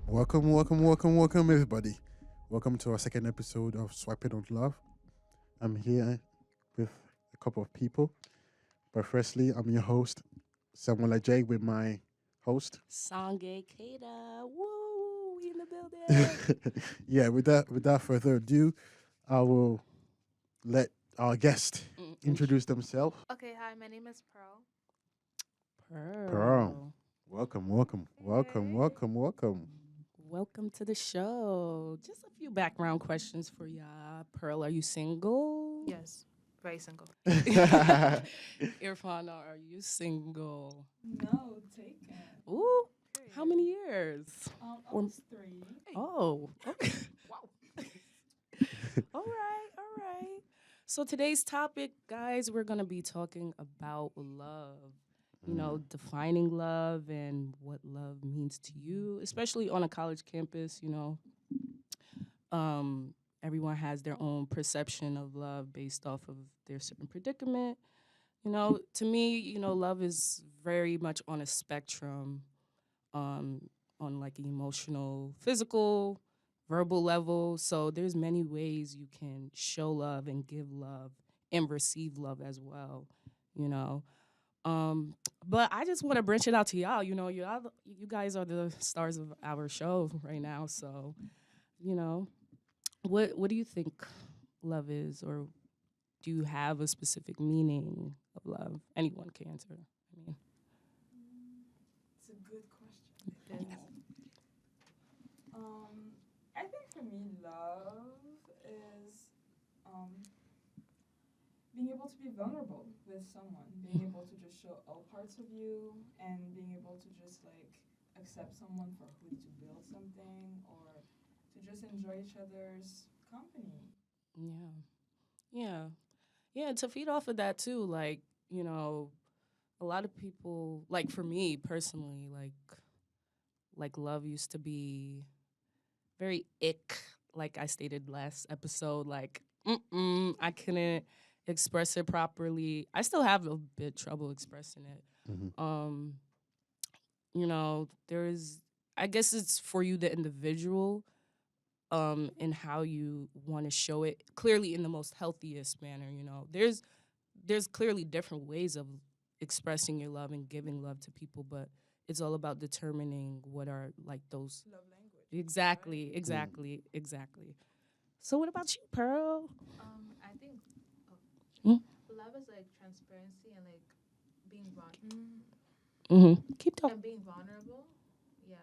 Welcome, everybody. Welcome to our second episode of Swiping on Love. I'm here with a couple of people, but firstly, I'm your host, Samuel J, with my host. Sange Kada. Woo, we in the building. Yeah, without further ado, I will let our guest introduce themselves. Okay, hi, my name is Pearl. Pearl, Pearl. Hey. welcome. Welcome to the show. Just a few background questions for y'all. Pearl, are you single? Yes, very single. Irfan, are you single? No, taken. Ooh, Period. how many years? Almost three. Oh, okay. Wow. All right. So today's topic, guys, we're going to be talking about love. Defining love and what love means to you, especially on a college campus, everyone has their own perception of love based off of their certain predicament. To me, love is very much on a spectrum, um, on like emotional, physical, verbal level. So there's many ways you can show love and give love and receive love as well, you know. Um, but I just want to branch it out to y'all. You guys are the stars of our show right now. So, you know, what do you think love is, or do you have a specific meaning of love? Anyone can answer. I mean, It's a good question. It is. I think for me, love is being able to be vulnerable with someone, being able to just show all parts of you, and being able to just like accept someone for who to build something or to just enjoy each other's company. yeah, yeah, yeah. To feed off of that too, like a lot of people, like for me personally, like love used to be very ick, like I stated last episode, like I couldn't express it properly. I still have a bit trouble expressing it. Mhm. Um, there's I guess it's for you the individual, and how you want to show it clearly in the most healthiest manner. There's clearly different ways of expressing your love and giving love to people, but it's all about determining what are like those. Love language. Exactly, Right? exactly. So what about you, Pearl? I think Mm. love is like transparency and like being Keep talking. and being vulnerable. Yeah,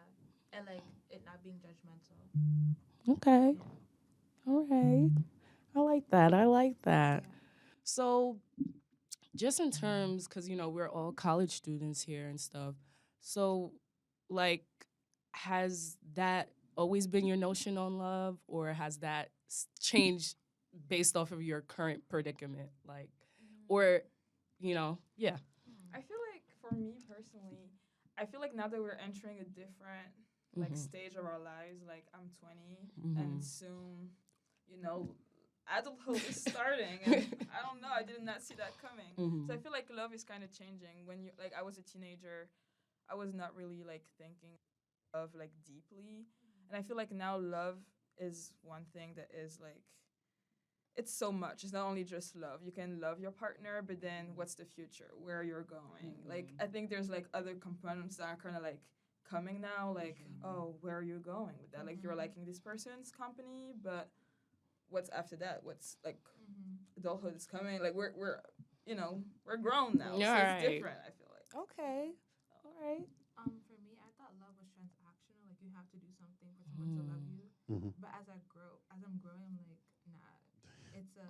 and like it not being judgmental. Okay. Yeah. All right. I like that. Yeah. So just in terms, because we're all college students here and stuff. So, like, has that always been your notion on love, or has that changed based off of your current predicament? Like, or yeah. I feel like for me personally, I feel like now that we're entering a different like Mhm. stage of our lives, like I'm 20 and Mhm. soon, you know, adulthood is starting and I don't know, I did not see that coming. So I Mhm. feel like love is kind of changing. When you like I was a teenager, I was not really like thinking of like deeply. And I feel like now love is one thing that is like it's so much. It's not only just love. You can love your partner, but then what's the future? Where you're going? Like I think there's like other components that are kind of like coming now. Like oh, where are you going with that? Like you're liking this person's company, but what's after that? What's like adulthood is coming. Like we're we're grown now, All so it's right. different. I feel like. Okay. All right. For me, I thought love was transactional. Like you have to do something for someone to love you. Mhm. But as I'm growing, I'm like, nah. It's a, I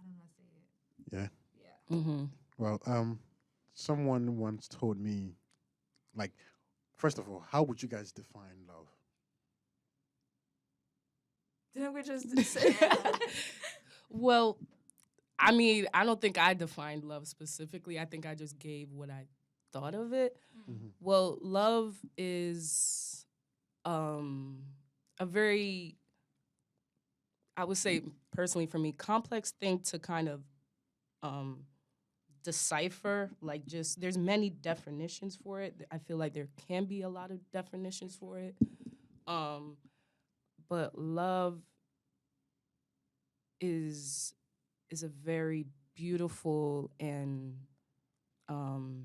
don't know how to say it. Yeah. Yeah. Mm-hmm. Well, someone once told me, like, first of all, how would you guys define love? Didn't we just say? Well, I mean, I don't think I defined love specifically. I think I just gave what I thought of it. Mhm. Well, love is um a very, I would say personally for me, complex thing to kind of um decipher. Like, just there's many definitions for it. I feel like there can be a lot of definitions for it. But love is a very beautiful and um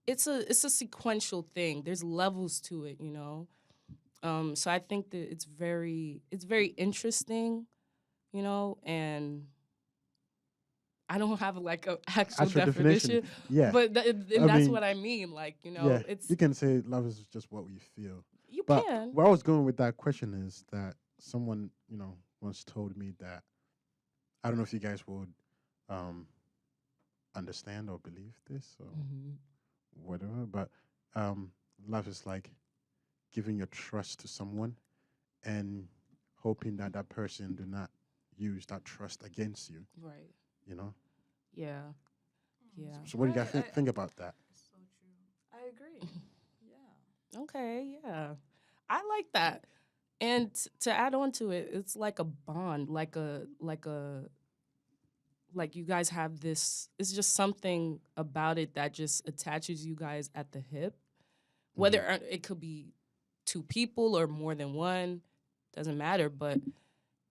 it's a sequential thing. There's levels to it, you know. So I think that it's very interesting, you know, and I don't have like a actual Actual definition. definition, Yeah. but I and that's mean, what I mean. Like, you yeah. know, it's You can say love is just what we feel. you But can. where I was going with that question is that someone, once told me that I don't know if you guys would um, understand or believe this or Mhm. whatever, but love is like giving your trust to someone and hoping that that person do not use that trust against you. Right. You know. Yeah. Yeah. So what do you guys Right, think about that? So true. I agree. Yeah. Okay. Yeah. I like that. And to add on to it, it's like a bond, like you guys have this. It's just something about it that just attaches you guys at the hip. Whether it could be two people or more than one, doesn't matter. But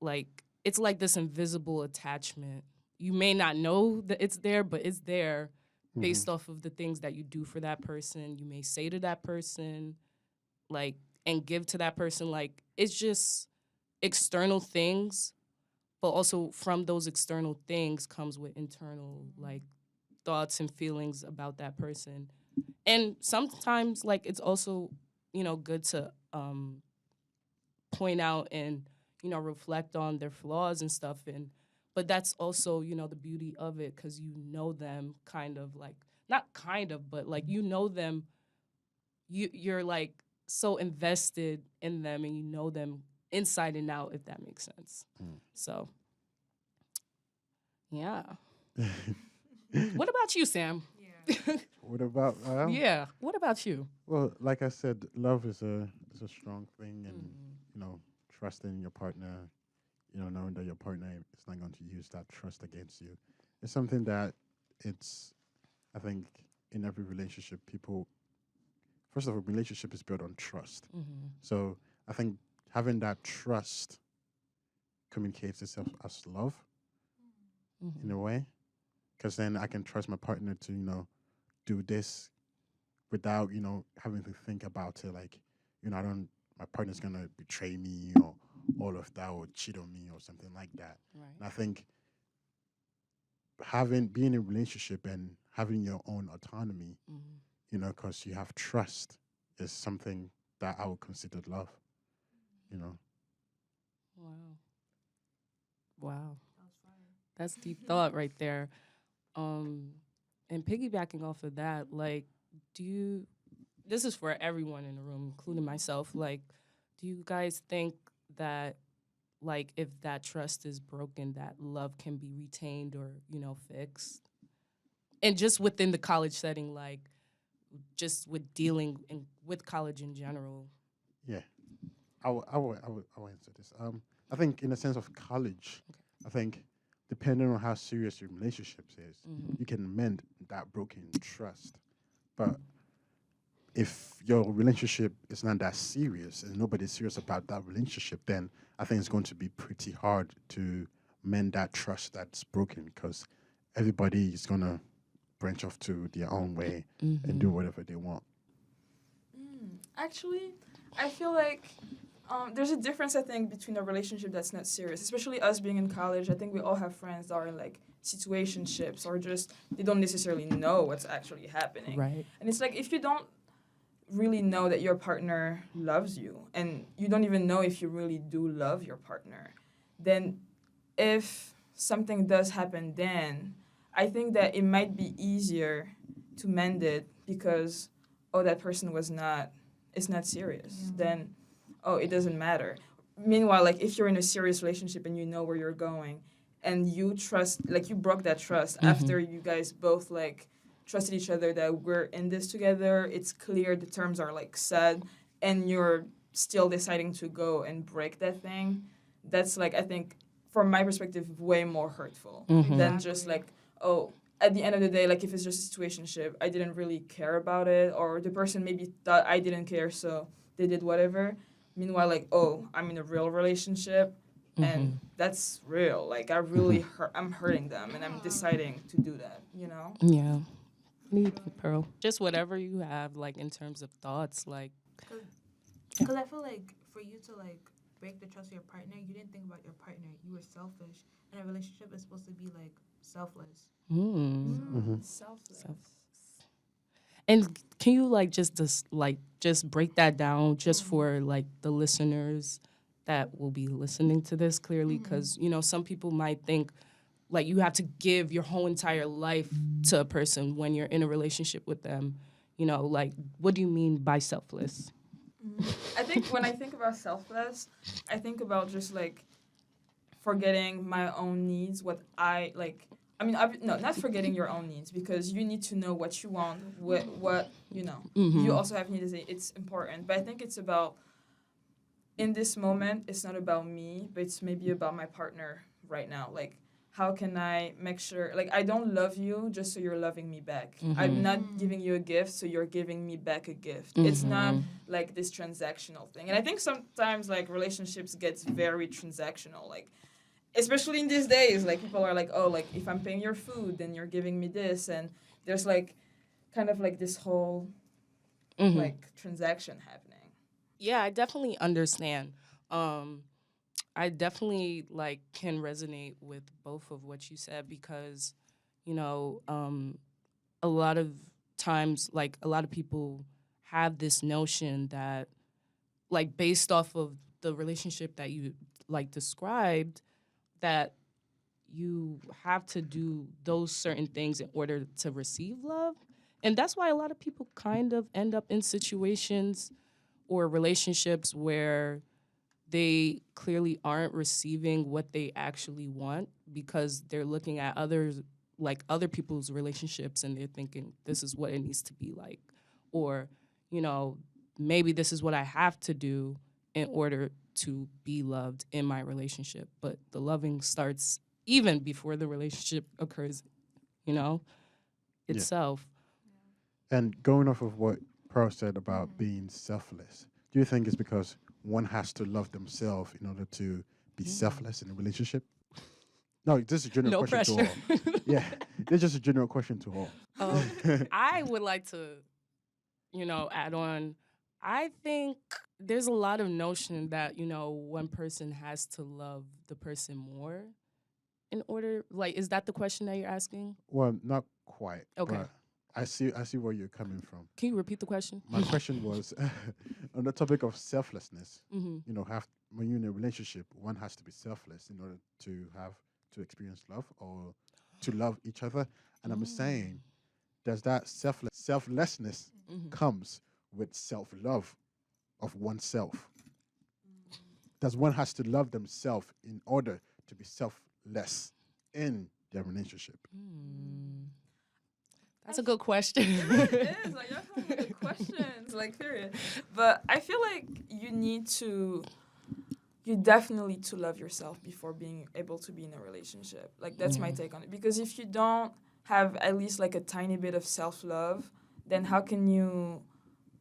like it's like this invisible attachment. You may not know that it's there, but it's there based off of the things that you do for that person. You may say to that person, like, and give to that person. Like, it's just external things, but also from those external things comes with internal, like, thoughts and feelings about that person. And sometimes, like, it's also, good to point out and, reflect on their flaws and stuff. But that's also, the beauty of it, because you know them kind of like, not kind of, but like, you know them, you're like so invested in them and you know them inside and out, if that makes sense. So, yeah. What about you, Sam? Yeah. What about Yeah. What about you? well, like I said, love is a strong thing, and trusting your partner, knowing that your partner is not going to use that trust against you. It's something that it's I think in every relationship, people first of all, relationship is built on trust. Mm-hmm. So I think having that trust communicates itself as love in a way, because then I can trust my partner to do this without having to think about it. Like I don't my partner's gonna betray me or all of that or cheat on me or something like that. Right. And I think having being in a relationship and having your own autonomy, because you have trust, is something that I would consider love. You know. Wow. Wow. That was fire. That's deep thought right there. Um, and piggybacking off of that, like, this is for everyone in the room, including myself, like, do you guys think that, like, if that trust is broken, that love can be retained or, fixed? And just within the college setting, like, just with dealing with college in general. Yeah. I will answer this. I think in the sense of college, I think depending on how serious your relationships is, you can mend that broken trust. But if your relationship is not that serious and nobody's serious about that relationship, then I think it's going to be pretty hard to mend that trust that's broken, because everybody is gonna branch off to their own way and do whatever they want. Actually, I feel like there's a difference, I think, between a relationship that's not serious, especially us being in college. I think we all have friends that are in, like, situationships, or just they don't necessarily know what's actually happening. Right. And it's like, if you don't really know that your partner loves you, and you don't even know if you really do love your partner, then if something does happen, then I think that it might be easier to mend it, because, oh, that person it's not serious. Then, oh, it doesn't matter. Meanwhile, like, if you're in a serious relationship and you know where you're going, and you trust, like, you broke that trust after you guys both, like, trusted each other that we're in this together, it's clear, the terms are, like, set, and you're still deciding to go and break that thing, that's, like, I think, from my perspective, way more hurtful than just, like, oh, at the end of the day, like if it's just a situationship, I didn't really care about it, or the person maybe thought I didn't care, so they did whatever. Meanwhile, like, oh, I'm in a real relationship, and that's real. Like I really I'm hurting them, and I'm deciding to do that. You know? Yeah. What do you think, Pearl? Just whatever you have, like, in terms of thoughts, like. Because I feel like for you to like break the trust of your partner, you didn't think about your partner. You were selfish, and a relationship is supposed to be like selfless. Selfless. And can you like just break that down just for like the listeners that will be listening to this clearly? Because you know some people might think like you have to give your whole entire life to a person when you're in a relationship with them. You know, like what do you mean by selfless? I think when I think about selfless, I think about just like forgetting my own needs, what I like. I mean, no, not forgetting your own needs because you need to know what you want, what you know. You also have needs. It's important, but I think it's about in this moment. It's not about me, but it's maybe about my partner right now. Like, how can I make sure? Like, I don't love you just so you're loving me back. I'm not giving you a gift so you're giving me back a gift. It's not like this transactional thing. And I think sometimes like relationships gets very transactional. Like especially in these days, like people are like, oh, like if I'm paying your food, then you're giving me this, and there's like kind of like this whole like transaction happening. Yeah, I definitely understand. I definitely like can resonate with both of what you said because, you know, a lot of times, like a lot of people have this notion that, like, based off of the relationship that you like described, that you have to do those certain things in order to receive love. And that's why a lot of people kind of end up in situations or relationships where they clearly aren't receiving what they actually want because they're looking at others like other people's relationships and they're thinking this is what it needs to be like, or you know, maybe this is what I have to do in order to be loved in my relationship, but the loving starts even before the relationship occurs, you know, itself. And going off of what Pearl said about being selfless, do you think it's because one has to love themselves in order to be selfless in a relationship? No, this is a general No question pressure. to all. Yeah, it's just a general question to all. I would like to, you know, add on. I think there's a lot of notion that, you know, one person has to love the person more in order, like, is that the question that you're asking? Well, not quite. Okay. But I see where you're coming from. Can you repeat the question? My question was on the topic of selflessness. Mm-hmm. You know, when you're in a relationship, one has to be selfless in order to experience love or to love each other. And I'm saying, does that selflessness comes with self-love of oneself? Does one has to love themselves in order to be selfless in their relationship? That's a good question. It is like you're coming with good questions, like period. But I feel like you definitely to love yourself before being able to be in a relationship. Like that's my take on it. Because if you don't have at least like a tiny bit of self-love, then how can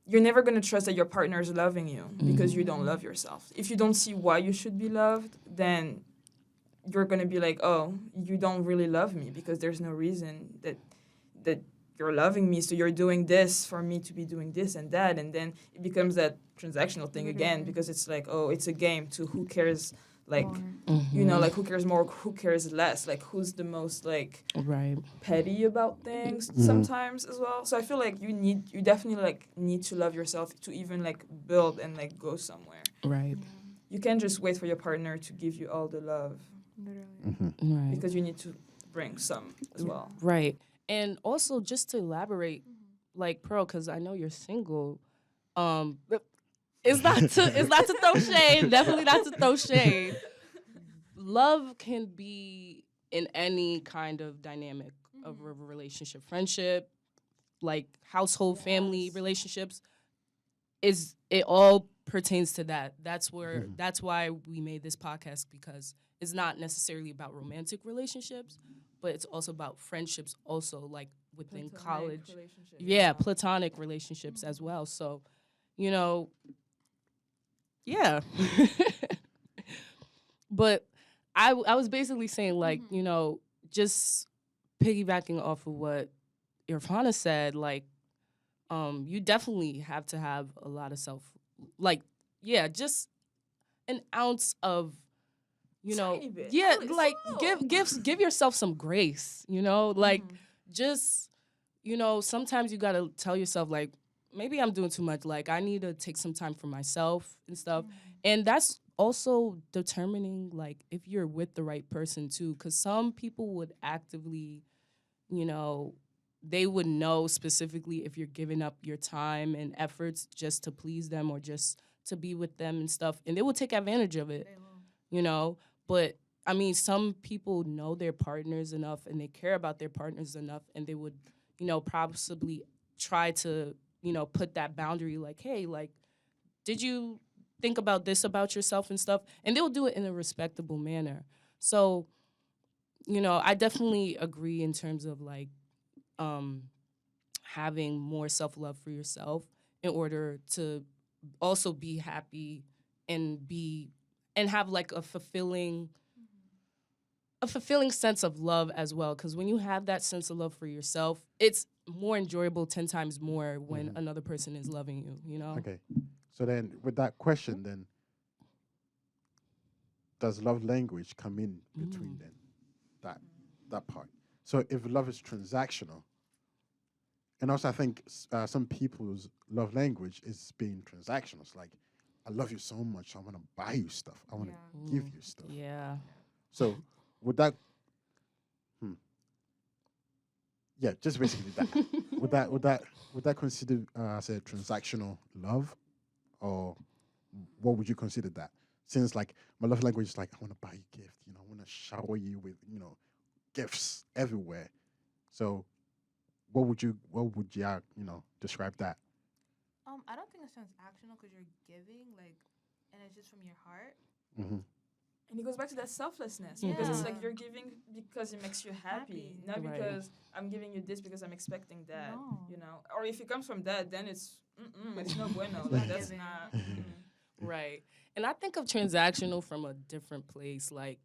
you're never going to trust that your partner is loving you because you don't love yourself. If you don't see why you should be loved, then you're going to be like, oh, you don't really love me because there's no reason that you're loving me, so you're doing this for me to be doing this and that, and then it becomes that transactional thing again because it's like, oh, it's a game to who cares, like, you know, like who cares more, who cares less, like who's the most like Right. petty about things sometimes as well. So I feel like you definitely like need to love yourself to even like build and like go somewhere. Right. You can't just wait for your partner to give you all the love Right. because you need to bring some as well. Right. And also, just to elaborate, like Pearl, because I know you're single. It's not to throw shade. Definitely not to throw shade. Love can be in any kind of dynamic of a relationship, friendship, like household, family relationships. It all pertains to that. That's why we made this podcast, because it's not necessarily about romantic relationships, but it's also about friendships also, like within Platonic college. relationship. Yeah, platonic relationships as well. So, you know, yeah. But I was basically saying, like, just piggybacking off of what Irfana said, like, you definitely have to have a lot of like, yeah, just an ounce of, Tiny bit. yeah, It's like so little. give yourself some grace, like just, sometimes you gotta tell yourself, like, maybe I'm doing too much, like I need to take some time for myself and stuff. And that's also determining, like, if you're with the right person too, because some people would actively, you know, they would know specifically if you're giving up your time and efforts just to please them or just to be with them and stuff, and they will take advantage of it, They will. But I mean, some people know their partners enough and they care about their partners enough, and they would, possibly try to, put that boundary, like, hey, like, did you think about this about yourself and stuff? And they'll do it in a respectable manner. So, I definitely agree in terms of, like, um, having more self love for yourself in order to also be happy and have like a fulfilling sense of love as well, because when you have that sense of love for yourself, it's more enjoyable 10 times more when another person is loving you. Okay. So then, with that question, then does love language come in between then that part? So if love is transactional, and also I think some people's love language is being transactional. It's like, I love you so much, I want to buy you stuff, I want to give you stuff. Yeah. So would that, yeah, just basically that. would that consider as a transactional love, or what would you consider that? Since like my love language is like, I want to buy you a gift, I want to shower you with gifts everywhere. So what would you describe that? I don't think it's transactional because you're giving, like, and it's just from your heart. Mm-hmm. And it goes back to that selflessness Yeah. because it's like you're giving because it makes you happy, Happy. not Right. because I'm giving you this because I'm expecting that, No. Or if it comes from that, then it's no bueno. It's Like not that's giving. not. Right. And I think of transactional from a different place. Like,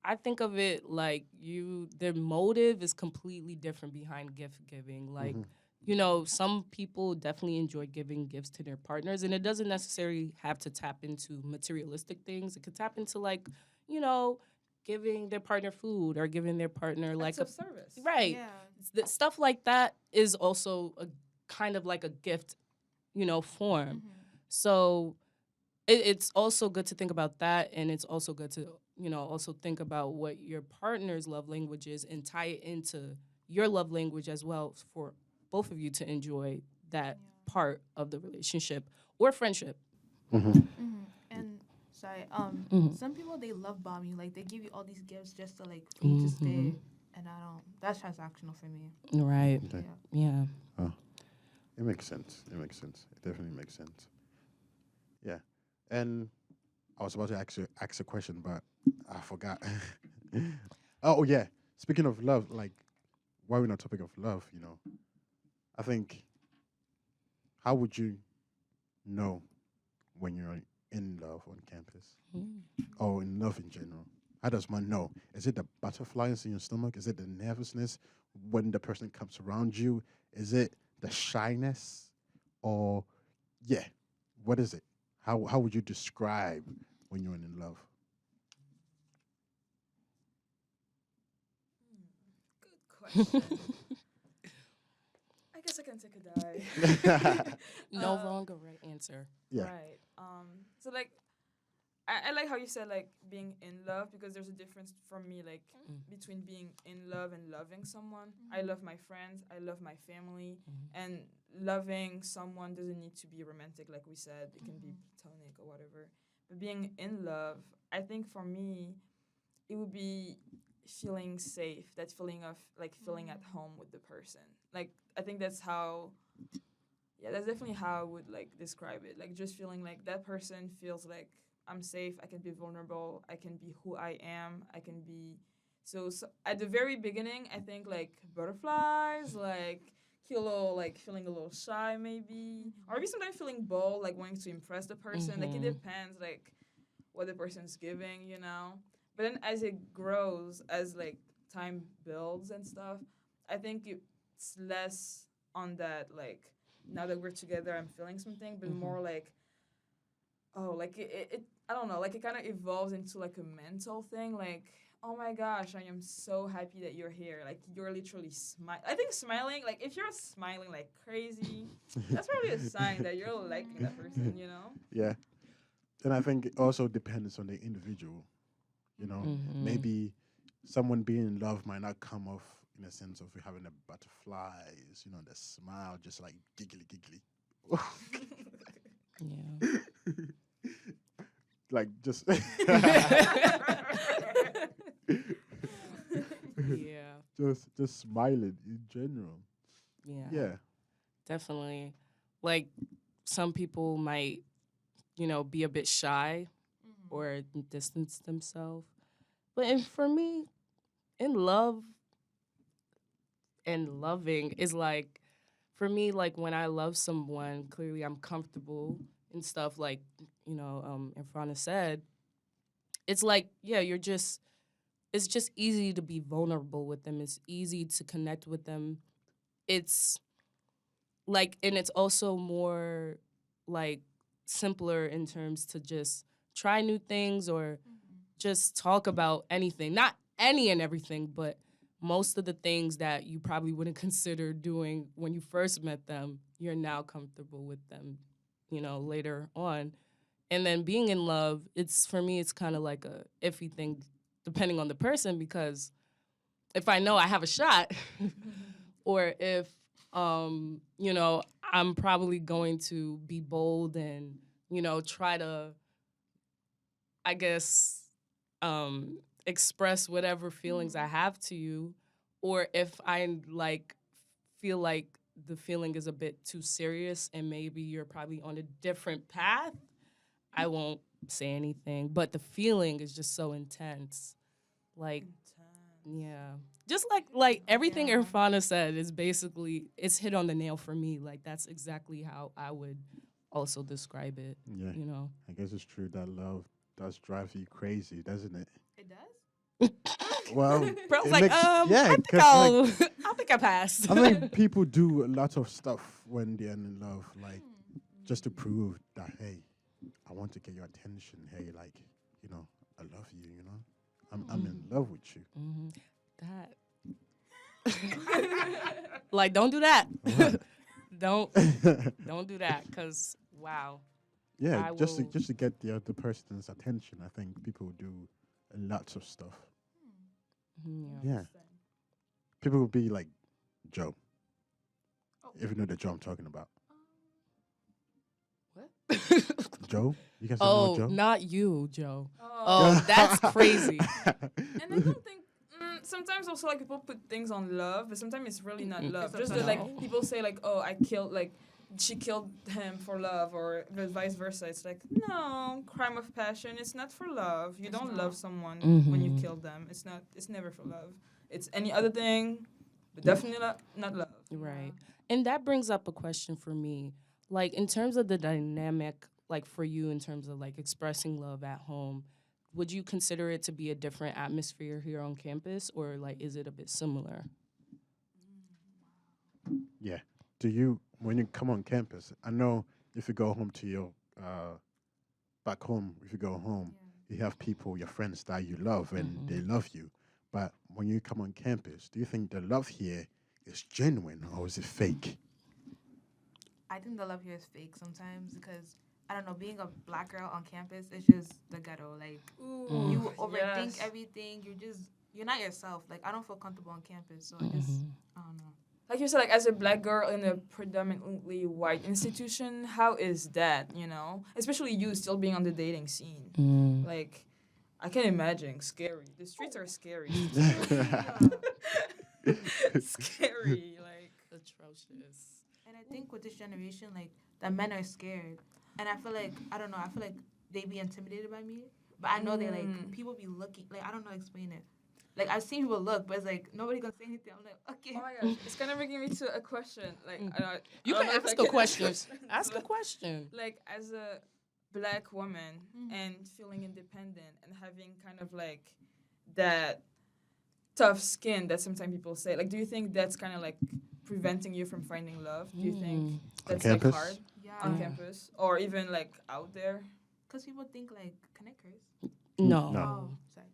I think of it like their motive is completely different behind gift giving. Like, some people definitely enjoy giving gifts to their partners, and it doesn't necessarily have to tap into materialistic things. It could tap into, like, giving their partner food or giving their partner like Acts of service. right. Yeah. Stuff like that is also a kind of like a gift, form. So it's also good to think about that, and it's also good to also think about what your partner's love language is and tie it into your love language as well, for both of you to enjoy that part of the relationship or friendship. And sorry, Mhm. some people, they love bomb you, like they give you all these gifts just to, like, for you to stay, and I don't. That's transactional for me. Right. Okay. Yeah. Oh, it makes sense. It definitely makes sense. Yeah. And I was about to ask a question, but I forgot. Oh yeah. Speaking of love, like, while we're on the topic of love, I think, how would you know when you're in love on campus, or in love in general? How does one know? Is it the butterflies in your stomach? Is it the nervousness when the person comes around you? Is it the shyness? Or, yeah, what is it? How would you describe when you're in love? Good question. I guess I can take a dive. No Uh, wrong or right answer. Yeah. Right. So like I like how you said like being in love, because there's a difference for me like between being in love and loving someone. I love my friends, I love my family, and loving someone doesn't need to be romantic like we said. It can be platonic or whatever. But being in love, I think for me it would be feeling safe, that feeling of like feeling at home with the person. Like I think that's how, yeah, that's definitely how I would like describe it. Like just feeling like that person feels like I'm safe, I can be vulnerable, I can be who I am, I can be So at the very beginning, I think like butterflies, like like feeling a little shy maybe, or maybe sometimes feeling bold, like wanting to impress the person. Like it Mhm. depends, like what the person's giving, But then as it grows, as like time builds and stuff, I think it's less on that like now that we're together, I'm feeling something, but Mhm. more like like it I don't know, like it kind of evolves into like a mental thing, like oh my gosh, I am so happy that you're here. Like you're literally I think smiling, like if you're smiling like crazy, that's probably a sign that you're liking that person. Yeah. And I think it also depends on the individual. You know, Mhm. maybe someone being in love might not come off in a sense of having the butterflies, the smile, just like giggly, giggly. Yeah. Like just Yeah. just smiling in general. Yeah. Yeah. Definitely. Like some people might, be a bit shy or distance themselves. But for me, in love and loving is like, for me, like when I love someone, clearly I'm comfortable and stuff. Like, Infrana said, it's like, yeah, it's just easy to be vulnerable with them. It's easy to connect with them. It's like, and it's also more like simpler in terms to just try new things or just talk about anything. Not any and everything, but most of the things that you probably wouldn't consider doing when you first met them, you're now comfortable with them, later on. And then being in love, it's for me, it's kind of like a iffy thing depending on the person because if I know I have a shot or if I'm probably going to be bold and, try to, I guess, express whatever feelings I have to you, or if I like feel like the feeling is a bit too serious and maybe you're probably on a different path, I won't say anything. But the feeling is just so intense. Like, yeah. Just like everything Yeah. Irfana said is basically it's hit on the nail for me. Like that's exactly how I would also describe it, Yeah. you know. I guess it's true that love does drive you crazy, doesn't it? It does? Well, Bro's it like, makes yeah, I think because like I think I passed. I think people do a lot of stuff when they're in love, like just to prove that hey, I want to get your attention. Hey, like I love you. I'm in love with you. Mhm. Like, don't do that. What? don't don't do that, cause wow, Yeah, I just to will. just to get the other person's attention. I think people do lots of stuff. Yeah. Yeah, people will be like Joe, Oh. if you know the Joe I'm talking about. What? Joe, you guys don't know Oh, Joe? not you, Joe. Oh. Oh, that's crazy. And I don't think sometimes also like people put things on love, but sometimes it's really not love. It's Just that like No. people say like, oh, I killed like she killed him for love, or vice versa. It's like no crime of passion. It's not for love. You It's don't not. love someone when you Mhm. kill them. It's not. It's never for love. It's any other thing, but definitely not love. Right. And that brings up a question for me. Like, in terms of the dynamic, like, for you, in terms of like expressing love at home, would you consider it to be a different atmosphere here on campus, or like, is it a bit similar? Yeah. Do you when you come on campus? I know if you go home to your back home, if you go home, you have people, your friends that you love, and they Mhm. love you. But when you come on campus, do you think the love here is genuine or is it fake? I think the love here is fake sometimes because I don't know, being a black girl on campus is just the ghetto. Like Mm. you overthink Yes. everything. You're not yourself. Like I don't feel comfortable on campus, so Mhm. I don't know. Like you said, like as a black girl in a predominantly white institution, how is that? Especially you still being on the dating scene. Mm. Like, I can imagine. Scary. The streets are scary. Scary. Like, Atrocious. And I think with this generation, like the men are scared, and I feel like I don't know. I feel like they be intimidated by me, but I know they like people be looking. Like I don't know how to explain it. Like I've seen people look, but it's like nobody gonna say anything. I'm like, okay. Oh my gosh, it's kind of bringing me to a question. Like, You I don't can know if I ask a question. answer this, Ask a but, question. Like, as a black woman Mhm. and feeling independent and having kind of like that tough skin that sometimes people say, like, do you think that's kind of like preventing you from finding love? Do you think that's like campus? hard Yeah. on Yeah. campus or even like out there? Because people think like, can I curse? No. No. Oh, sorry.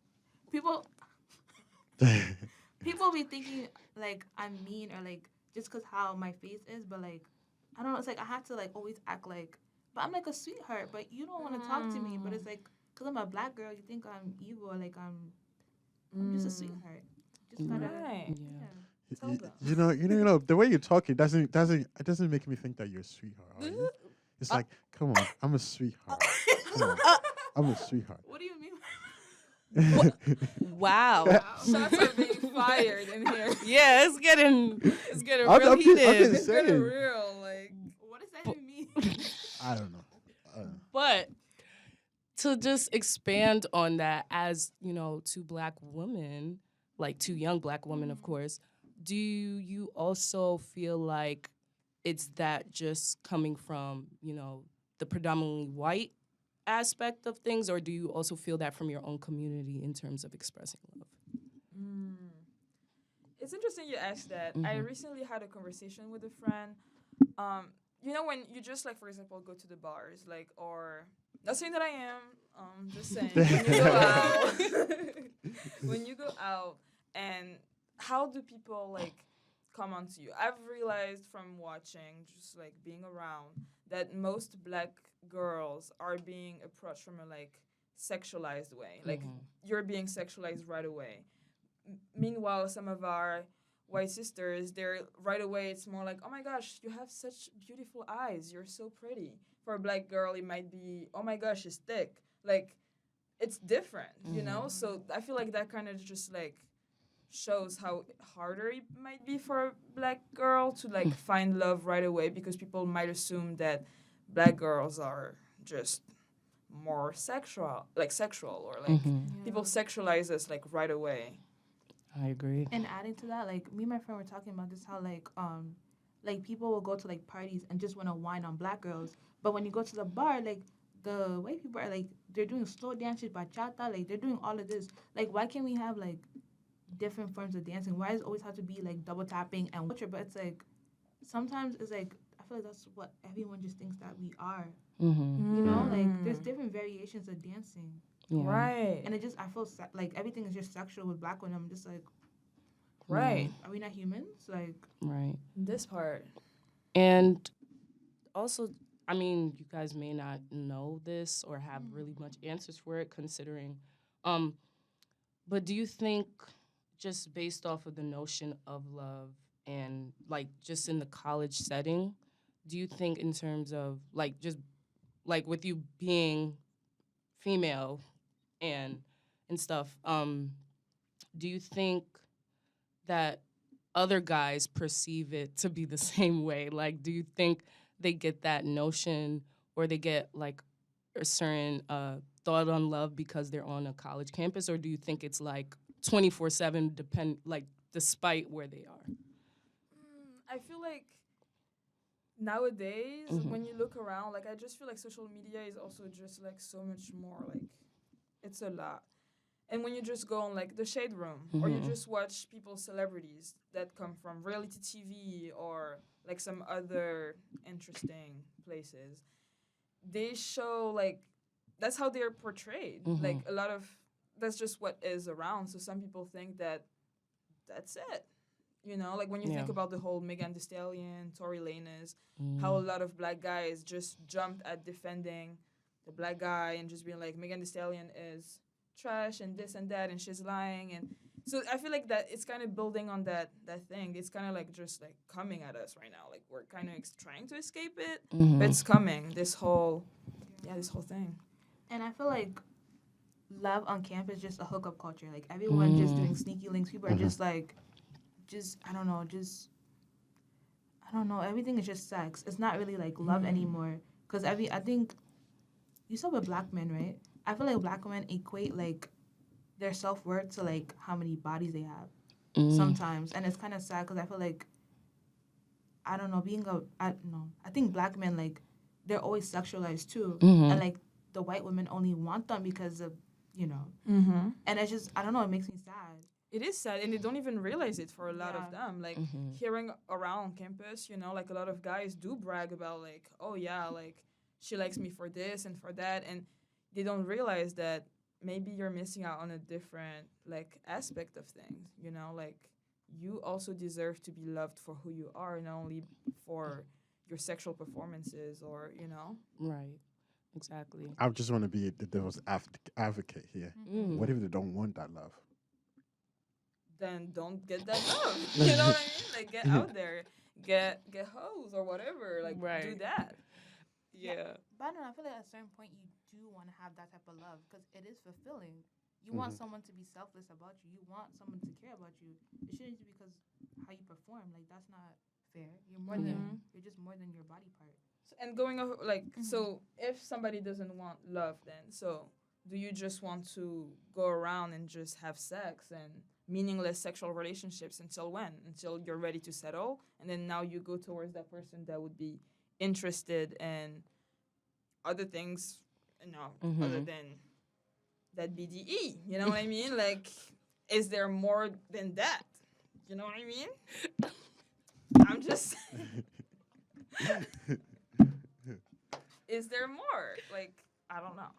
People be thinking like I'm mean or like just because how my face is, but like I don't know. It's like I have to like always act like, but I'm like a sweetheart. But you don't want to talk to me. But it's like because I'm a black girl, you think I'm evil. Or like I'm just a sweetheart. Just gotta Right. Yeah. Tell them. You know, the way you talk, it doesn't make me think that you're a sweetheart. Are you? It's like, come on, I'm a sweetheart. Come on, I'm a sweetheart. What do you mean? Wow. Shots are being fired in here. Yeah, it's getting I'm real just- I'm heated. just Getting saying. real, like. What does that even mean? I don't know. But to just expand on that, as you know, two black women, like two young black women, of course, do you also feel like it's that just coming from, you know, the predominantly white aspect of things, or do you also feel that from your own community in terms of expressing love? It's interesting you asked that. I recently had a conversation with a friend. You know, when you just like, for example, go to the bars, like, or not saying that I am, just saying when you go out, when you go out, and how do people like come onto you? I've realized from watching, just like being around, that most black girls are being approached from a like sexualized way. Like you're being sexualized right away. Meanwhile, some of our white sisters, they're right away, it's more like, oh my gosh, you have such beautiful eyes, you're so pretty. For a black girl, it might be, oh my gosh, she's thick. Like, it's different, you know? So I feel like that kind of just like shows how harder it might be for a black girl to like find love right away, because people might assume that black girls are just more sexual, or like people sexualize us like right away. I agree. And adding to that, like me and my friend were talking about this, how like people will go to like parties and just want to whine on black girls, but when you go to the bar, like the white people are like they're doing slow dances, bachata, like they're doing all of this. Like why can't we have like different forms of dancing? Why does it always have to be like double tapping and culture? But it's like sometimes it's like I feel like that's what everyone just thinks that we are. You know, like there's different variations of dancing. Yeah. Right. And it just I feel like everything is just sexual with black women. I'm just like, Right. are we not humans? Like, Right. This part. And also, I mean, you guys may not know this or have really much answers for it, considering. But do you think, just based off of the notion of love and like just in the college setting, do you think in terms of like just like with you being female and stuff, do you think that other guys perceive it to be the same way? Like, do you think they get that notion or they get like a certain thought on love because they're on a college campus, or do you think it's like 24/7 like despite where they are? I feel like nowadays when you look around, like I just feel like social media is also just like so much more like it's a lot. And when you just go on like the shade room or you just watch people's celebrities that come from reality TV or like some other interesting places, they show like that's how they're portrayed. Like a lot of that's just what is around. So some people think that that's it. You know, like when you think about the whole Megan Thee Stallion, Tory Lanez, how a lot of black guys just jumped at defending the black guy and just being like, Megan Thee Stallion is trash and this and that and she's lying. And so I feel like that it's kind of building on that thing. It's kind of like just like coming at us right now. Like we're kind of trying to escape it, but it's coming. This whole thing. and I feel like love on campus is just a hookup culture. Like everyone just doing sneaky links. People are just like, I don't know. Everything is just sex. It's not really like love anymore. Cause I think you saw with black men, right? I feel like black women equate like their self-worth to like how many bodies they have Mm. sometimes, and it's kind of sad because I feel like I don't know, being a I don't know, I think black men like they're always sexualized too, Mhm. and like the white women only want them because of you know, Mm-hmm. and it's just I don't know, it makes me sad. It is sad, and they don't even realize it for a lot of Yeah. them. Like Mhm. hearing around campus, you know, like a lot of guys do brag about like, oh yeah, like she likes me for this and for that, and they don't realize that maybe you're missing out on a different like aspect of things. You know, like you also deserve to be loved for who you are, not only for your sexual performances or you know. Right. Exactly. I just want to be the devil's advocate here. Mm. What if they don't want that love? Then don't get that love. You know what I mean? Like get out there, get hoes or whatever. Like do Right. that. Yeah. But I don't know, I feel like at a certain point you do want to have that type of love because it is fulfilling. You want someone to be selfless about you. You want someone to care about you. It shouldn't be because how you perform. Like that's not fair. You're more than you're just more than your body part. So, and going over like so if somebody doesn't want love then so do you just want to go around and just have sex and meaningless sexual relationships until when? Until you're ready to settle and then now you go towards that person that would be interested in other things, you know, other than that BDE. You know what I mean? Like, is there more than that? You know what I mean? I'm just. Is there more? Like, I don't know.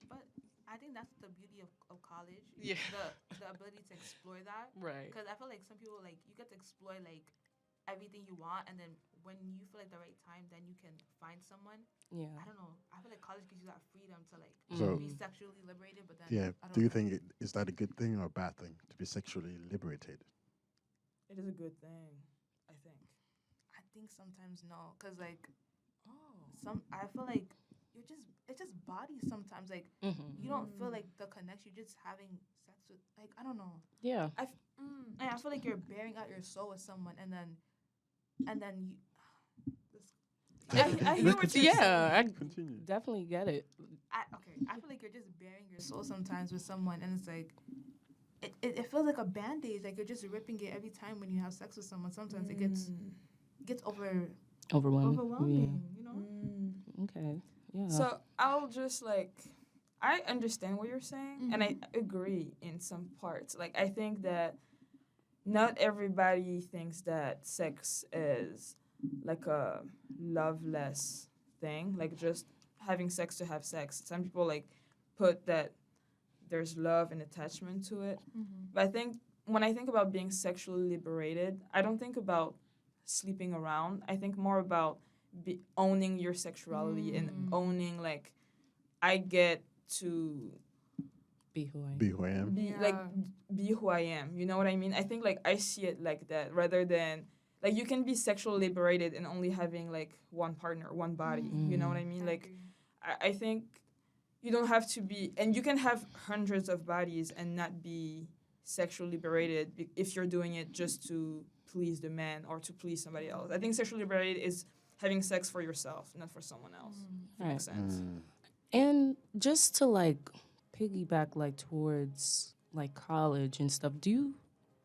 But I think that's the beauty of college. Yeah. The ability to explore that. Right. Because I feel like some people like you get to explore like everything you want, and then when you feel like the right time, then you can find someone. Yeah. I don't know. I feel like college gives you that freedom to like So- be sexually liberated, but then Yeah. I Do you don't know. think is that a good thing or a bad thing to be sexually liberated? It is a good thing, I think. I think sometimes no, because like Oh. I feel like it's just bodies sometimes like Mm-hmm. you don't feel like the connection. You're just having sex with like I don't know. Yeah. And I feel like you're bearing out your soul with someone, and then you. I hear what you're Yeah. I Continue. definitely get it. I feel like you're just bearing your soul sometimes with someone, and it's like. It feels like a band-aid, like you're just ripping it every time when you have sex with someone. Sometimes it gets Overwhelming. overwhelming, you know. Yeah. Okay. Yeah. So I'll just like, I understand what you're saying, and I agree in some parts. Like, I think that not everybody thinks that sex is like a loveless thing, like just having sex to have sex. Some people like put that there's love and attachment to it. But I think when I think about being sexually liberated, I don't think about sleeping around. I think more about owning your sexuality and owning like I get to Be who I am. Be who I am. be who I am. You know what I mean? I think like I see it like that rather than like you can be sexually liberated and only having like one partner, one body. You know what I mean? Like I think you don't have to be, and you can have hundreds of bodies and not be sexually liberated if you're doing it just to please the man or to please somebody else. I think sexually liberated is having sex for yourself, not for someone else. If that makes sense. And just to like piggyback like towards like college and stuff, do you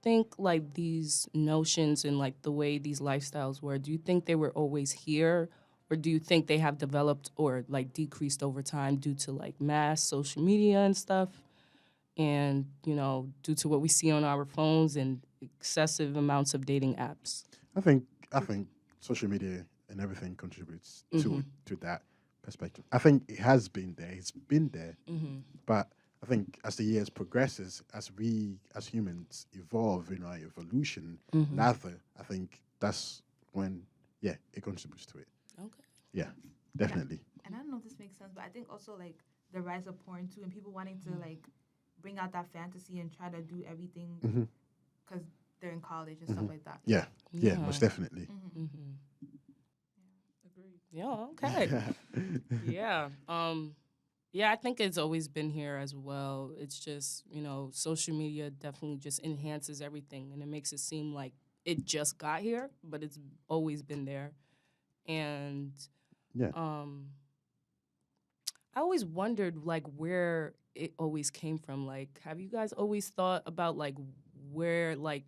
think like these notions and like the way these lifestyles were, do you think they were always here? Or do you think they have developed or like decreased over time due to like mass social media and stuff? And, you know, due to what we see on our phones and excessive amounts of dating apps? I think social media and everything contributes to that perspective. I think it has been there. It's been there. But I think as the years progresses, as we as humans evolve in our evolution lather, I think that's when it contributes to it. Okay. Yeah, definitely. And I don't know if this makes sense, but I think also like the rise of porn too, and people wanting to like bring out that fantasy and try to do everything because they're in college and stuff like that. Yeah, most definitely. Agreed. Yeah, okay. Yeah. Yeah, I think it's always been here as well. It's just, you know, social media definitely just enhances everything and it makes it seem like it just got here, but it's always been there. And Yeah. I always wondered like where it always came from. Like, have you guys always thought about where like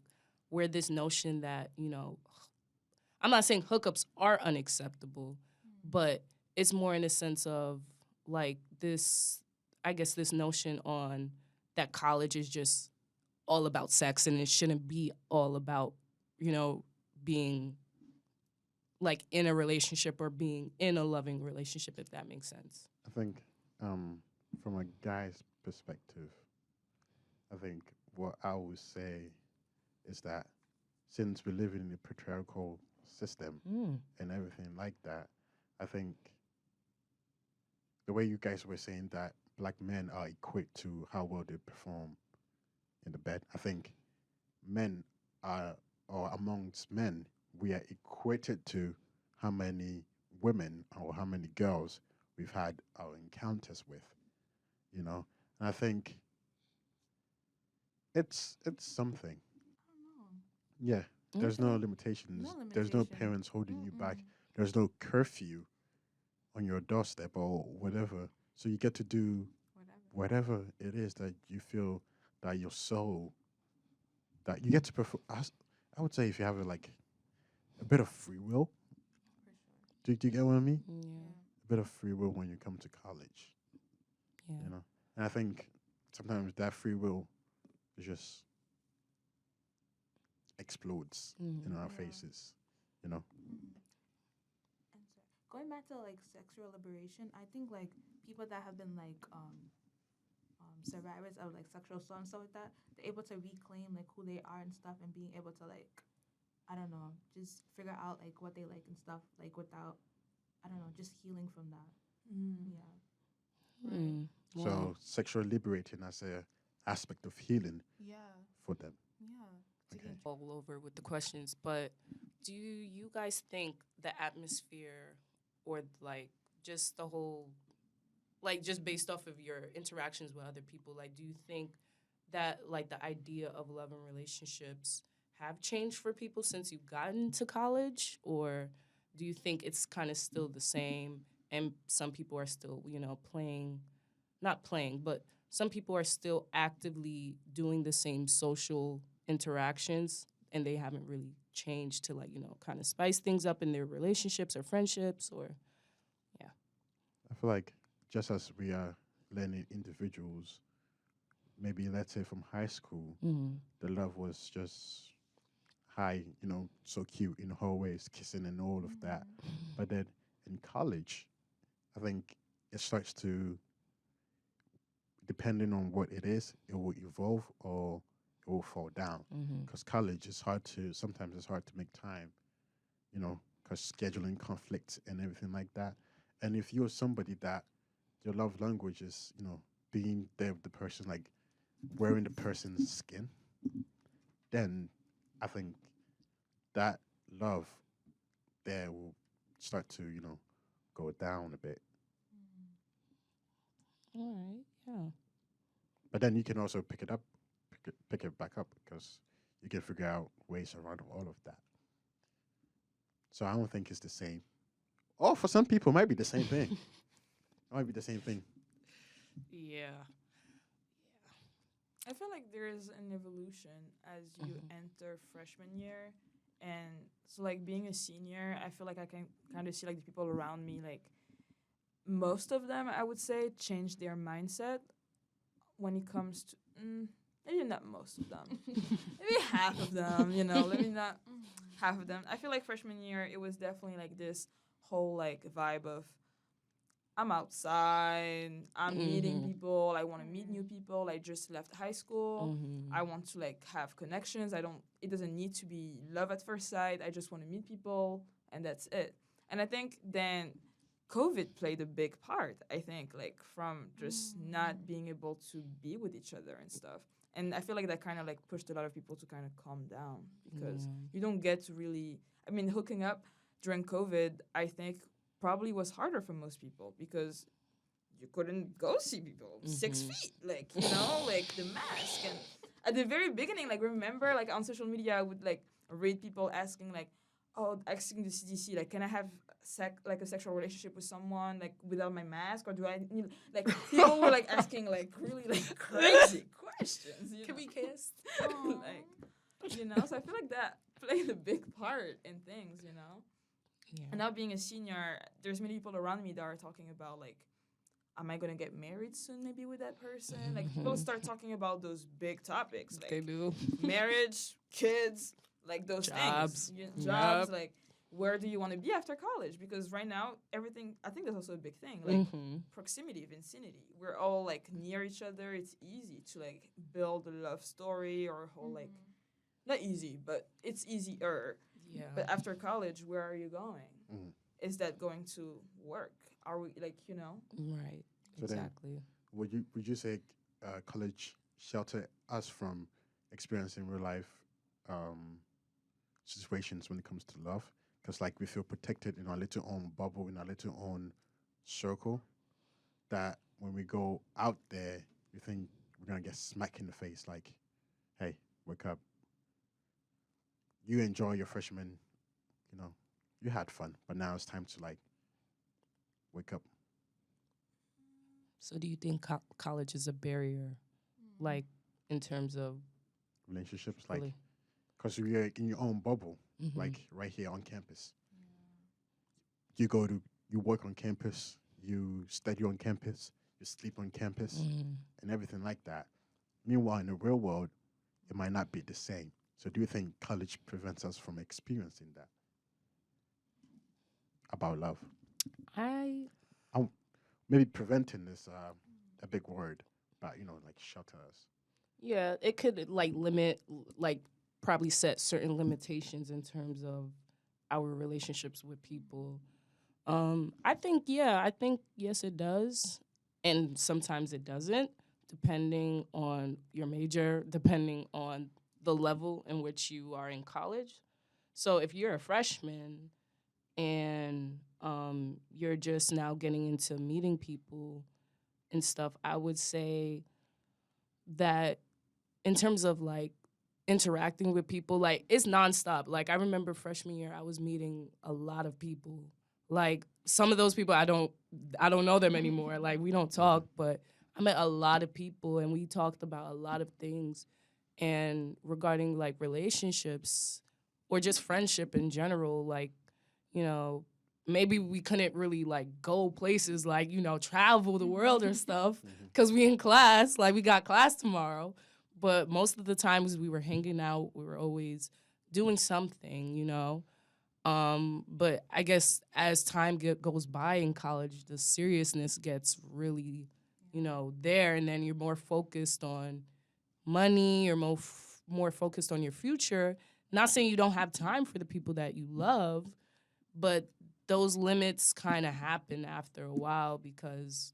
where this notion that, I'm not saying hookups are unacceptable, but it's more in the sense of like this, I guess, this notion on that college is just all about sex and it shouldn't be all about, being like in a relationship or being in a loving relationship, if that makes sense. I think from a guy's perspective, I think what I would say is that since we live in a patriarchal system and everything like that, I think the way you guys were saying that black men are equipped to how well they perform in the bed, I think men are, or amongst men, we are equated to how many women or how many girls we've had our encounters with, you know? And I think it's something. I don't know. Yeah. There's no Okay. limitations. No There's no limitation. parents holding you back. Mm-mm. There's no curfew on your doorstep or whatever. So you get to do Whatever. whatever it is that you feel that your soul that you get to perform. I would say if you have like a bit of free will. For sure. Do you get what I mean? Yeah. Yeah. A bit of free will when you come to college, Yeah. you know. And I think sometimes that free will just explodes in our Yeah. faces, you know. Mm-hmm. And so, going back to like sexual liberation, I think like people that have been like survivors of like sexual assault and stuff like that, they're able to reclaim like who they are and stuff, and being able to like, I don't know, just figure out like what they like and stuff, like without, I don't know, just healing from that. Yeah. Mm. Wow. So sexual liberating as a aspect of healing Yeah. for them. Yeah. Okay. All over with the questions, but do you guys think the atmosphere or like just the whole, like just based off of your interactions with other people, like do you think that like the idea of love and relationships have changed for people since you've gotten to college, or do you think it's kind of still the same and some people are still, playing, not playing, but some people are still actively doing the same social interactions and they haven't really changed to like, kind of spice things up in their relationships or friendships or I feel like just as we are learning individuals, maybe let's say from high school, the love was just high, so cute in hallways, kissing and all of that. But then in college, I think it starts to, depending on what it is, it will evolve or it will fall down. Because college is sometimes it's hard to make time, because scheduling conflicts and everything like that. And if you're somebody that your love language is, being there with the person, like wearing the person's skin, then I think that love there will start to, go down a bit. all right, yeah. But then you can also pick it back up because you can figure out ways around all of that. So I don't think it's the same. Or for some people, it might be the same thing. It might be the same thing. Yeah. I feel like there is an evolution as you enter freshman year. And so, like, being a senior, I feel like I can kind of see, like, the people around me, like, most of them, I would say, change their mindset when it comes to, maybe not most of them, maybe half of them, maybe not half of them. I feel like freshman year, it was definitely, like, this whole, like, vibe of, I'm outside, I'm meeting people, I want to meet new people, I just left high school, I want to like have connections, it doesn't need to be love at first sight, I just want to meet people and that's it. And I think then COVID played a big part, I think, like from just not being able to be with each other and stuff. And I feel like that kind of like pushed a lot of people to kind of calm down because you don't get to really, I mean, hooking up during COVID, I think probably was harder for most people because you couldn't go see people 6 feet, like like the mask. And at the very beginning, like remember, like on social media, I would like read people asking like, asking the CDC, like, can I have a sexual relationship with someone like without my mask, or do I need like people were like asking like really like crazy questions. Can we kiss? Like, so I feel like that played a big part in things. Yeah. And now being a senior, there's many people around me that are talking about like, am I gonna get married soon? Maybe with that person. Like people start talking about those big topics, like They do. marriage, kids, like those Jobs. things, Yep. jobs. Like, where do you want to be after college? Because right now, everything. I think that's also a big thing. Like proximity, vicinity. We're all like near each other. It's easy to like build a love story or a whole like. Not easy, but it's easier. Yeah. But after college, where are you going? Mm. Is that going to work? Are we like Right. So then- Exactly. Would you say college shelter us from experiencing real life situations when it comes to love? Because like we feel protected in our little own bubble, in our little own circle. That when we go out there, we think we're gonna get smacked in the face. Like, hey, wake up. You enjoy your freshman, you had fun, but now it's time to like wake up. So do you think college is a barrier, like in terms of Relationships, like, really? because you're in your own bubble, Mhm. like right here on campus. You work on campus, you study on campus, you sleep on campus, and everything like that. Meanwhile, in the real world, it might not be the same. So, do you think college prevents us from experiencing that about love? I Maybe preventing is a big word, but like shelter us. Yeah, it could like limit, like probably set certain limitations in terms of our relationships with people. I think yes it does, and sometimes it doesn't, depending on your major, depending on the level in which you are in college. So if you're a freshman and you're just now getting into meeting people and stuff, I would say that in terms of like interacting with people, like it's nonstop. Like I remember freshman year, I was meeting a lot of people. Like some of those people I don't know them anymore. Like we don't talk, but I met a lot of people and we talked about a lot of things. And regarding like relationships or just friendship in general, like, you know, maybe we couldn't really like go places like, travel the world or stuff because we in class, like we got class tomorrow. But most of the times we were hanging out, we were always doing something. But I guess as time goes by in college, the seriousness gets really, there, and then you're more focused on money, or more focused on your future. Not saying you don't have time for the people that you love, but those limits kind of happen after a while because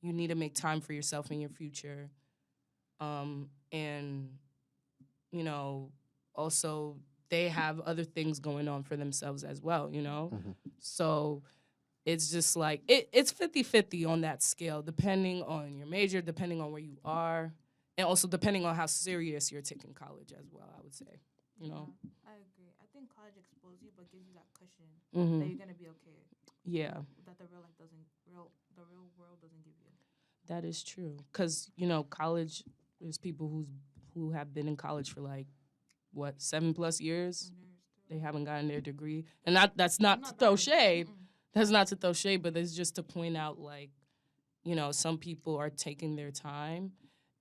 you need to make time for yourself and your future. And, also they have other things going on for themselves as well. So it's just like, it's 50-50 on that scale, depending on your major, depending on where you are, and also depending on how serious you're taking college as well, I would say, Yeah, I agree. I think college exposes you but gives you that cushion Mhm. that you're gonna be okay. Yeah, That the real world doesn't give you. that is true. Because, college, there's people who have been in college for like, what, 7+ years? They haven't gotten their degree. And that's not to throw shade. That's not to throw shade, but it's just to point out, like, some people are taking their time,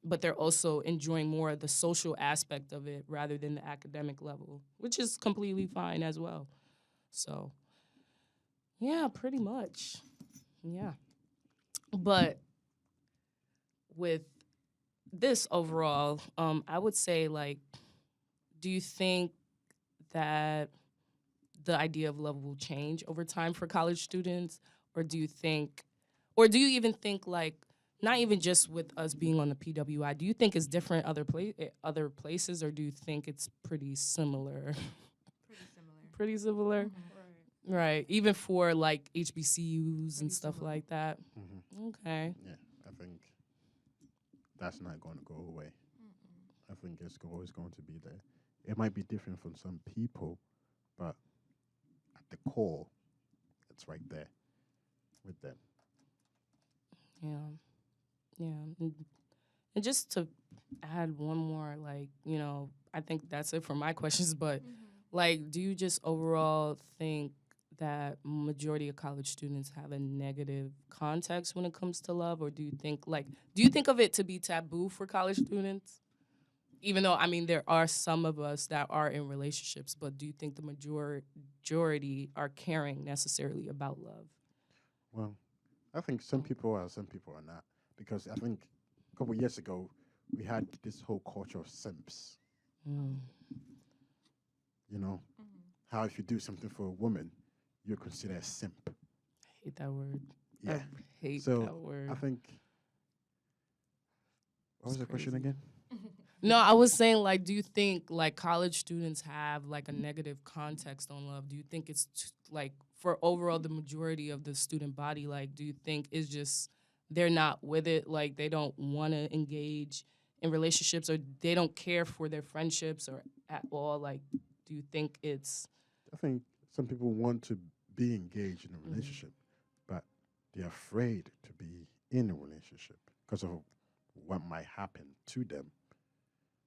but they're also enjoying more of the social aspect of it rather than the academic level, which is completely fine as well. So, yeah, pretty much. Yeah. But with this overall, I would say, like, do you think that the idea of love will change over time for college students? Or do you even think, like, not even just with us being on the PWI, do you think it's different other places, or do you think it's pretty similar? Pretty similar. Pretty similar? Right. Right. Even for, like, HBCUs and Pretty stuff similar. like that? Mm-hmm. Okay. Yeah, I think that's not going to go away. I think it's always going to be there. It might be different from some people, but the core, it's right there with them. Yeah. Yeah. And just to add one more, like, I think that's it for my questions, but like, do you just overall think that majority of college students have a negative context when it comes to love, or do you think of it to be taboo for college students? Even though, I mean, there are some of us that are in relationships, but do you think the majority are caring necessarily about love? Well, I think some people are, some people are not. Because I think a couple of years ago, we had this whole culture of simps. Mm. You know, how if you do something for a woman, you're considered a simp. I hate that word. Yeah. I hate So that word. I think. What was It's the question crazy. again? No, I was saying, like, do you think, like, college students have, like, a negative context on love? Do you think it's, like, for overall the majority of the student body, like, do you think it's just they're not with it, like, they don't want to engage in relationships, or they don't care for their friendships or at all? Like, do you think it's... I think some people want to be engaged in a relationship, but they're afraid to be in a relationship because of what might happen to them.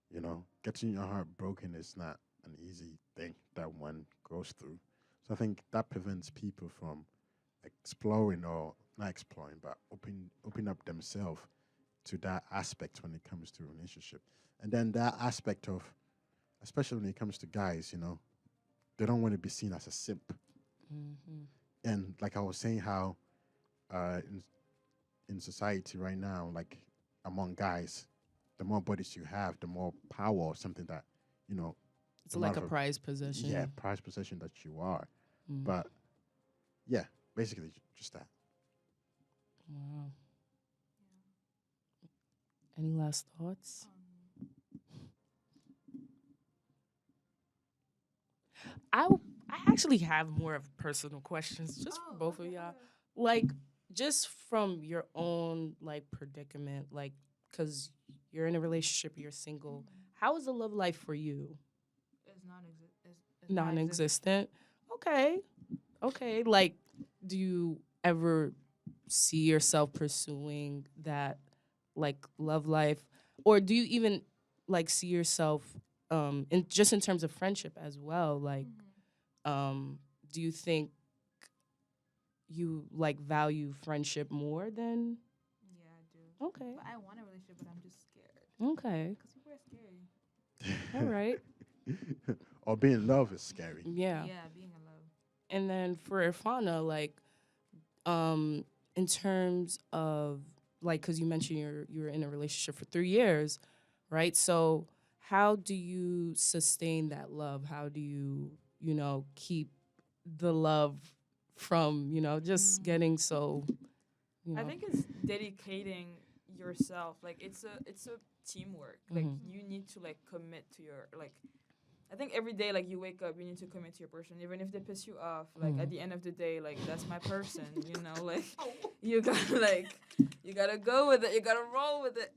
You know, getting your heart broken is not an easy thing that one goes through. So I think that prevents people from exploring, or not exploring, but open up themselves to that aspect when it comes to a relationship. And then that aspect of, especially when it comes to guys, they don't want to be seen as a simp. Mm-hmm. And like I was saying, how uh, in, in society right now, like among guys, the more bodies you have, the more power or something that, you know, It's the like amount a of prized possession. yeah, prized possession that you are. Mm. But yeah, basically just that. Wow. Any last thoughts? I actually have more of personal questions just for both of y'all. Like, just from your own, like, predicament, like, because you're in a relationship, you're single. How is the love life for you? It's non-existent. Non-existent. Okay. Like, do you ever see yourself pursuing that, like, love life, or do you even like see yourself in terms of friendship as well? Like, do you think you like value friendship more than? Yeah, I do. Okay. But I want a relationship, but I'm just scared. Okay. Because people are scary. All right. Or being in love is scary. Yeah. Yeah, being in love. And then for Irfana, like, in terms of, like, because you mentioned you were in a relationship for 3 years, right? So how do you sustain that love? How do you, keep the love from, just getting so, I think it's dedicating yourself. Like it's a teamwork. Like you need to like commit to your like. I think every day like you wake up, you need to commit to your person, even if they piss you off. Like at the end of the day, like that's my person. Like you gotta go with it. You gotta roll with it.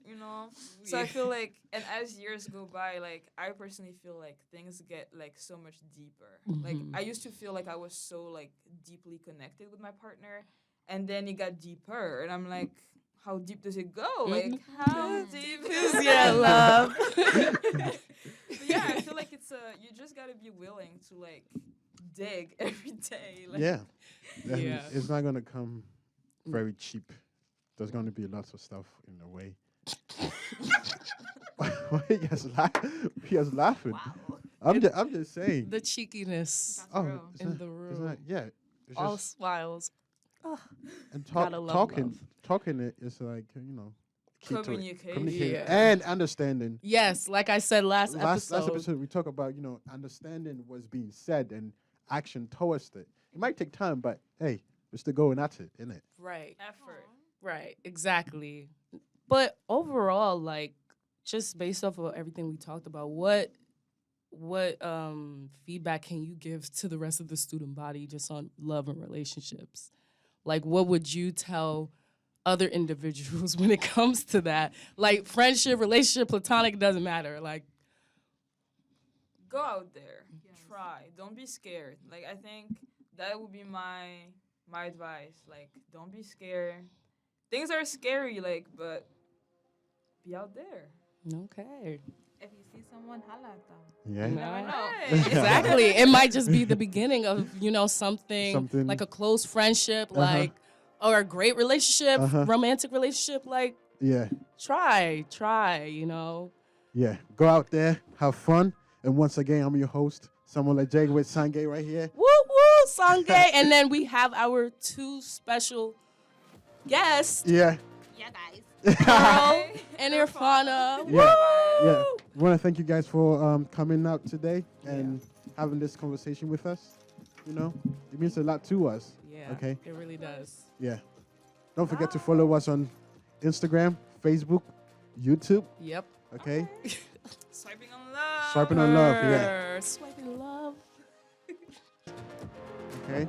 So I feel like, and as years go by, like I personally feel like things get like so much deeper. Like I used to feel like I was so like deeply connected with my partner, and then it got deeper, and I'm like, how deep does it go? Like how deep is your love? But yeah, I feel like you just gotta be willing to like dig every day. Like, Yeah. Yeah. It's not gonna come very cheap. There's gonna be lots of stuff in the way. Why are you guys laughing? Wow. I'm just saying. The cheekiness Oh, Real. it's in not- the it's room. not- yeah. It's All just, smiles. and gotta love talking love. talking it is like key to it. Communication. Communicating Yeah. and understanding. Yes, like I said last Last episode. episode we talk about understanding what's being said and action towards it. It might take time, but hey, we're still going at it, isn't it? Right. effort. Right, exactly. But overall, like, just based off of everything we talked about, what feedback can you give to the rest of the student body just on love and relationships? Like, what would you tell other individuals when it comes to that? Like, friendship, relationship, platonic, it doesn't matter. Like, Go out there. Yes. Try. Don't be scared. Like I think that would be my advice. Like, don't be scared. Things are scary, like, but be out there. Okay. If you see someone, holla at them. Yeah. You never know. Right. Exactly. It might just be the beginning of, something Something. like a close friendship, like, or a great relationship, romantic relationship. Like, Yeah. try. Yeah. Go out there, have fun. And once again, I'm your host, Samuel Ajay with Sangay right here. Woo woo, Sangay. And then we have our two special guests, Yeah. Yeah, guys. Pearl and Irfana. Yeah. Woo! Yeah. We want to thank you guys for coming out today and having this conversation with us. It means a lot to us. Yeah. Okay. It really does. Yeah. Don't forget to follow us on Instagram, Facebook, YouTube. Yep. Okay. Swiping on love. Swiping on love. Yeah. Swiping love. Okay.